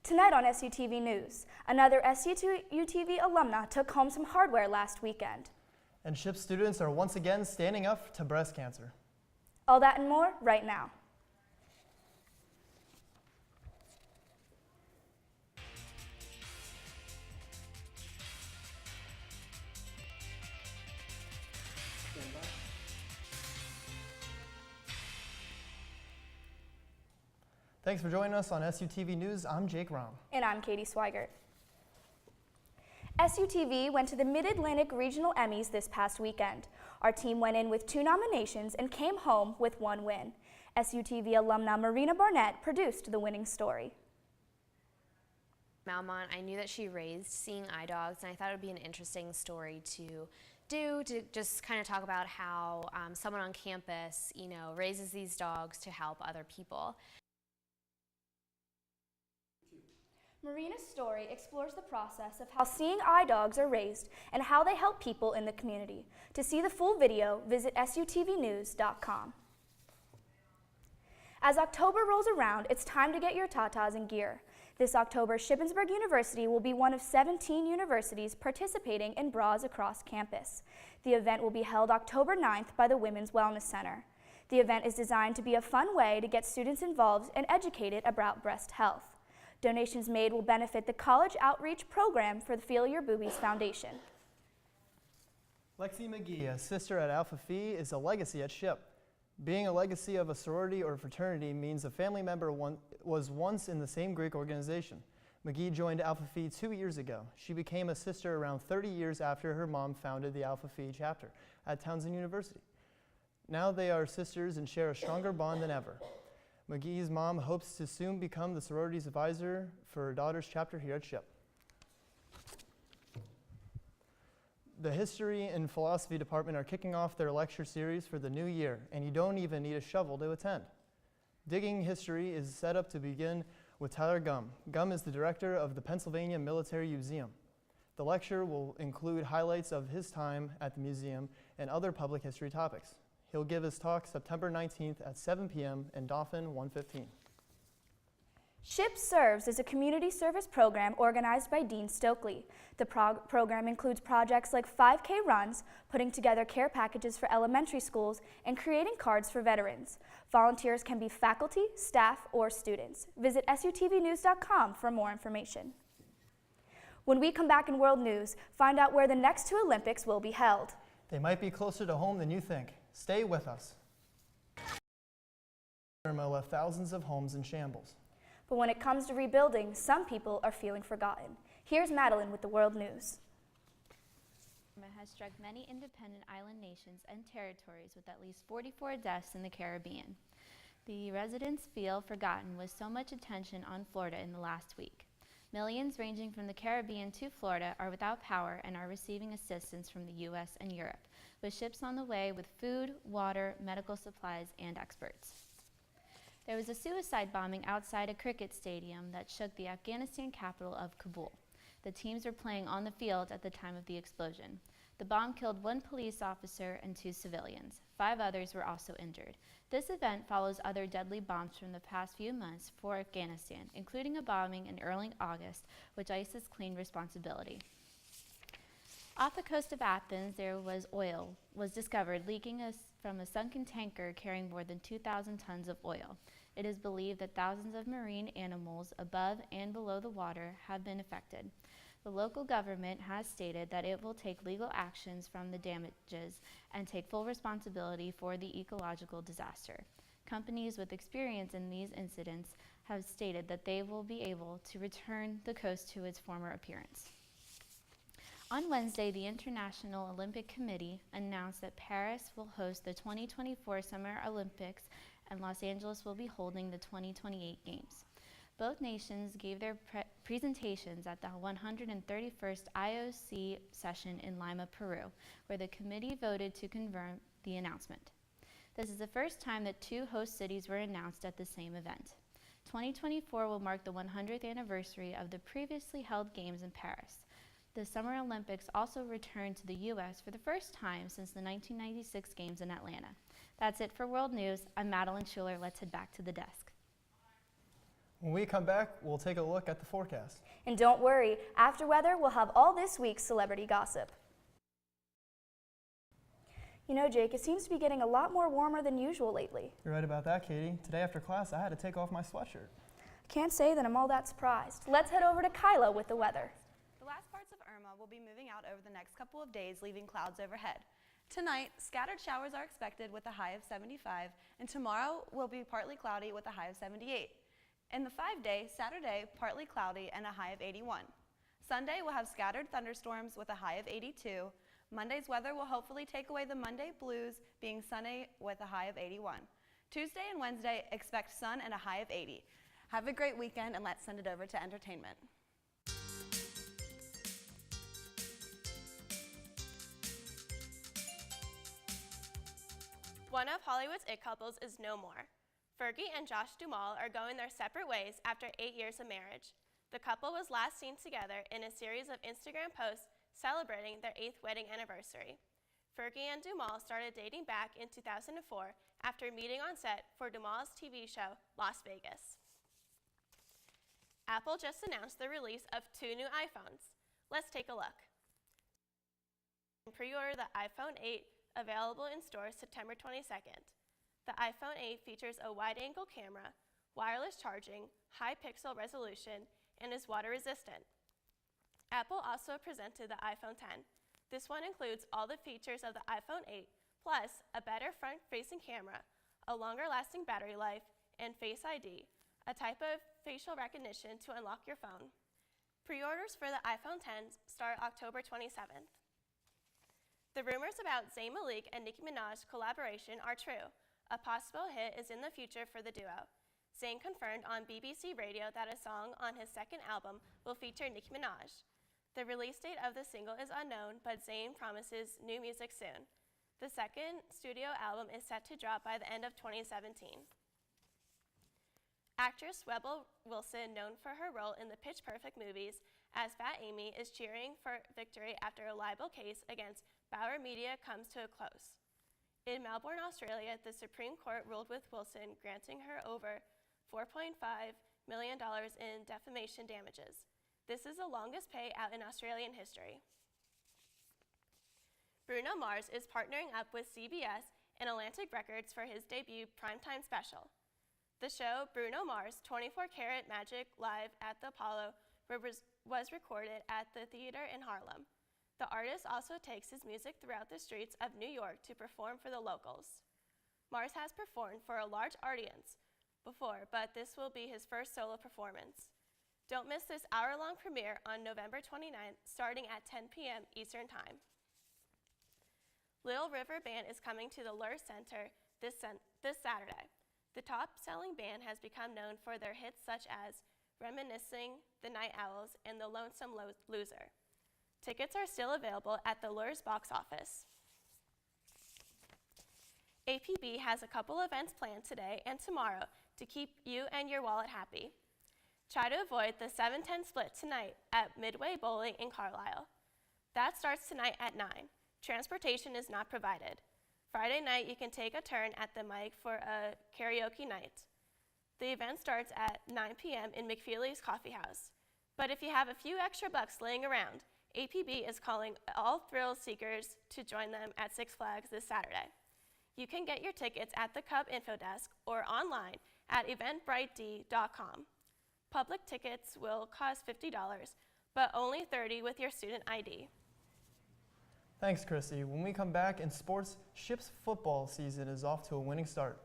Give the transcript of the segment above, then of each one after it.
Tonight on SuTV News, another SuTV alumna took home some hardware last weekend. And SHIP students are once again standing up to breast cancer. All that and more right now. Thanks for joining us on SuTV News. I'm Jake Rahm. And I'm Katie Swigert. SuTV went to the Mid-Atlantic Regional Emmys this past weekend. Our team went in with 2 nominations and came home with 1 win. SuTV alumna Marina Barnett produced the winning story. Malmont, I knew that she raised seeing eye dogs, and I thought it would be an interesting story to do, to just kind of talk about how someone on campus, raises these dogs to help other people. Marina's story explores the process of how seeing eye dogs are raised and how they help people in the community. To see the full video, visit SuTVnews.com. As October rolls around, it's time to get your tatas in gear. This October, Shippensburg University will be one of 17 universities participating in bras across campus. The event will be held October 9th by the Women's Wellness Center. The event is designed to be a fun way to get students involved and educated about breast health. Donations made will benefit the College Outreach Program for the Feel Your Boobies Foundation. Lexi McGee, a sister at Alpha Phi, is a legacy at SHIP. Being a legacy of a sorority or fraternity means a family member was once in the same Greek organization. McGee joined Alpha Phi 2 years ago. She became a sister around 30 years after her mom founded the Alpha Phi chapter at Townsend University. Now they are sisters and share a stronger bond than ever. McGee's mom hopes to soon become the sorority's advisor for her daughter's chapter here at SHIP. The History and Philosophy Department are kicking off their lecture series for the new year, and you don't even need a shovel to attend. Digging History is set up to begin with Tyler Gum. Gum is the director of the Pennsylvania Military Museum. The lecture will include highlights of his time at the museum and other public history topics. He'll give his talk September 19th at 7 p.m. in Dauphin 115. SHIP serves as a community service program organized by Dean Stokely. The program includes projects like 5K runs, putting together care packages for elementary schools, and creating cards for veterans. Volunteers can be faculty, staff, or students. Visit SuTVnews.com for more information. When we come back in World News, find out where the next 2 Olympics will be held. They might be closer to home than you think. Stay with us. Irma left thousands of homes in shambles. But when it comes to rebuilding, some people are feeling forgotten. Here's Madeline with the World News. Irma has struck many independent island nations and territories with at least 44 deaths in the Caribbean. The residents feel forgotten with so much attention on Florida in the last week. Millions ranging from the Caribbean to Florida are without power and are receiving assistance from the U.S. and Europe, with ships on the way with food, water, medical supplies, and experts. There was a suicide bombing outside a cricket stadium that shook the Afghanistan capital of Kabul. The teams were playing on the field at the time of the explosion. The bomb killed 1 police officer and 2 civilians. 5 others were also injured. This event follows other deadly bombs from the past few months for Afghanistan, including a bombing in early August, which ISIS claimed responsibility. Off the coast of Athens, there was oil discovered leaking from a sunken tanker carrying more than 2,000 tons of oil. It is believed that thousands of marine animals above and below the water have been affected. The local government has stated that it will take legal actions from the damages and take full responsibility for the ecological disaster. Companies with experience in these incidents have stated that they will be able to return the coast to its former appearance. On Wednesday, the International Olympic Committee announced that Paris will host the 2024 Summer Olympics and Los Angeles will be holding the 2028 Games. Both nations gave their presentations at the 131st IOC session in Lima, Peru, where the committee voted to confirm the announcement. This is the first time that 2 host cities were announced at the same event. 2024 will mark the 100th anniversary of the previously held Games in Paris. The Summer Olympics also returned to the U.S. for the first time since the 1996 Games in Atlanta. That's it for World News. I'm Madeline Schuler. Let's head back to the desk. When we come back, we'll take a look at the forecast. And don't worry, after weather, we'll have all this week's celebrity gossip. You know, Jake, it seems to be getting a lot more warmer than usual lately. You're right about that, Katie. Today after class, I had to take off my sweatshirt. Can't say that I'm all that surprised. Let's head over to Kyla with the weather. The last parts of Irma will be moving out over the next couple of days, leaving clouds overhead. Tonight, scattered showers are expected with a high of 75, and tomorrow will be partly cloudy with a high of 78. In the 5-day, Saturday, partly cloudy and a high of 81. Sunday will have scattered thunderstorms with a high of 82. Monday's weather will hopefully take away the Monday blues, being sunny with a high of 81. Tuesday and Wednesday, expect sun and a high of 80. Have a great weekend, and let's send it over to entertainment. One of Hollywood's it couples is no more. Fergie and Josh Duhamel are going their separate ways after 8 years of marriage. The couple was last seen together in a series of Instagram posts celebrating their 8th wedding anniversary. Fergie and Duhamel started dating back in 2004 after meeting on set for Duhamel's TV show, Las Vegas. Apple just announced the release of 2 new iPhones. Let's take a look. Pre-order the iPhone 8, available in stores September 22nd. The iPhone 8 features a wide-angle camera, wireless charging, high pixel resolution, and is water-resistant. Apple also presented the iPhone 10. This one includes all the features of the iPhone 8, plus a better front-facing camera, a longer-lasting battery life, and Face ID, a type of facial recognition to unlock your phone. Pre-orders for the iPhone 10 start October 27th. The rumors about Zayn Malik and Nicki Minaj collaboration are true. A possible hit is in the future for the duo. Zayn confirmed on BBC Radio that a song on his second album will feature Nicki Minaj. The release date of the single is unknown, but Zayn promises new music soon. The second studio album is set to drop by the end of 2017. Actress Rebel Wilson, known for her role in the Pitch Perfect movies as Fat Amy, is cheering for victory after a libel case against Bauer Media comes to a close. In Melbourne, Australia, the Supreme Court ruled with Wilson, granting her over $4.5 million in defamation damages. This is the longest payout in Australian history. Bruno Mars is partnering up with CBS and Atlantic Records for his debut primetime special. The show, Bruno Mars 24 Karat Magic Live at the Apollo, was recorded at the theater in Harlem. The artist also takes his music throughout the streets of New York to perform for the locals. Mars has performed for a large audience before, but this will be his first solo performance. Don't miss this hour-long premiere on November 29th, starting at 10 p.m. Eastern Time. Little River Band is coming to the Lure Center this Saturday. The top-selling band has become known for their hits such as Reminiscing, The Night Owls, and The Lonesome Loser. Tickets are still available at the Lure's box office. APB has a couple events planned today and tomorrow to keep you and your wallet happy. Try to avoid the 7:10 split tonight at Midway Bowling in Carlisle. That starts tonight at 9. Transportation is not provided. Friday night, you can take a turn at the mic for a karaoke night. The event starts at 9 p.m. in McFeely's Coffee House. But if you have a few extra bucks laying around, APB is calling all thrill seekers to join them at Six Flags this Saturday. You can get your tickets at the Cub Info Desk or online at eventbrite.com. Public tickets will cost $50, but only $30 with your student ID. Thanks, Chrissy. When we come back in sports, Ship's football season is off to a winning start.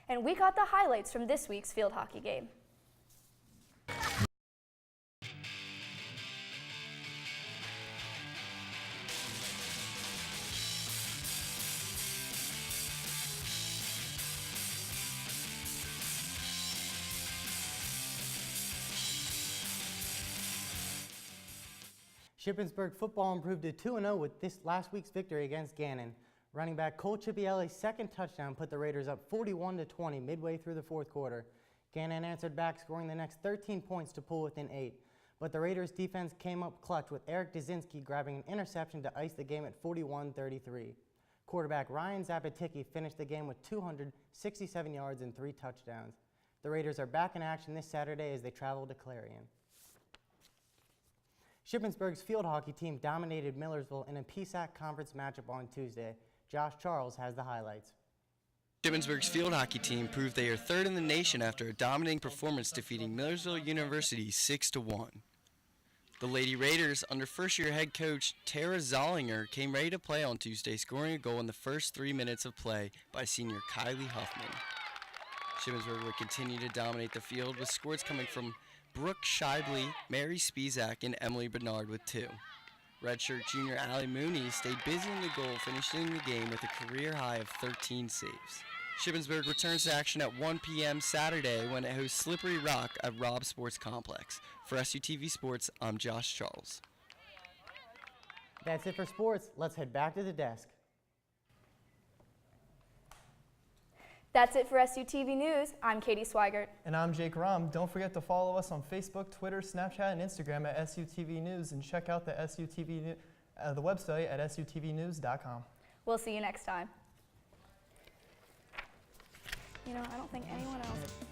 And we got the highlights from this week's field hockey game. Shippensburg football improved to 2-0 with this last week's victory against Gannon. Running back Cole Chipielli's second touchdown put the Raiders up 41-20 midway through the fourth quarter. Gannon answered back, scoring the next 13 points to pull within 8. But the Raiders' defense came up clutch with Eric Dzinski grabbing an interception to ice the game at 41-33. Quarterback Ryan Zapaticki finished the game with 267 yards and 3 touchdowns. The Raiders are back in action this Saturday as they travel to Clarion. Shippensburg's field hockey team dominated Millersville in a PSAC conference matchup on Tuesday. Josh Charles has the highlights. Shippensburg's field hockey team proved they are third in the nation after a dominating performance defeating Millersville University 6-1. The Lady Raiders, under first-year head coach Tara Zollinger, came ready to play on Tuesday, scoring a goal in the first 3 minutes of play by senior Kylie Huffman. Shippensburg would continue to dominate the field with scores coming from Brooke Shibley, Mary Spizak, and Emily Bernard with 2. Redshirt junior Allie Mooney stayed busy in the goal, finishing the game with a career high of 13 saves. Shippensburg returns to action at 1 p.m. Saturday when it hosts Slippery Rock at Robb Sports Complex. For SuTV Sports, I'm Josh Charles. That's it for sports. Let's head back to the desk. That's it for SuTV News. I'm Katie Swigert. And I'm Jake Rom. Don't forget to follow us on Facebook, Twitter, Snapchat, and Instagram at SuTV News, and check out the the website at sutvnews.com. We'll see you next time. You know, I don't think anyone else...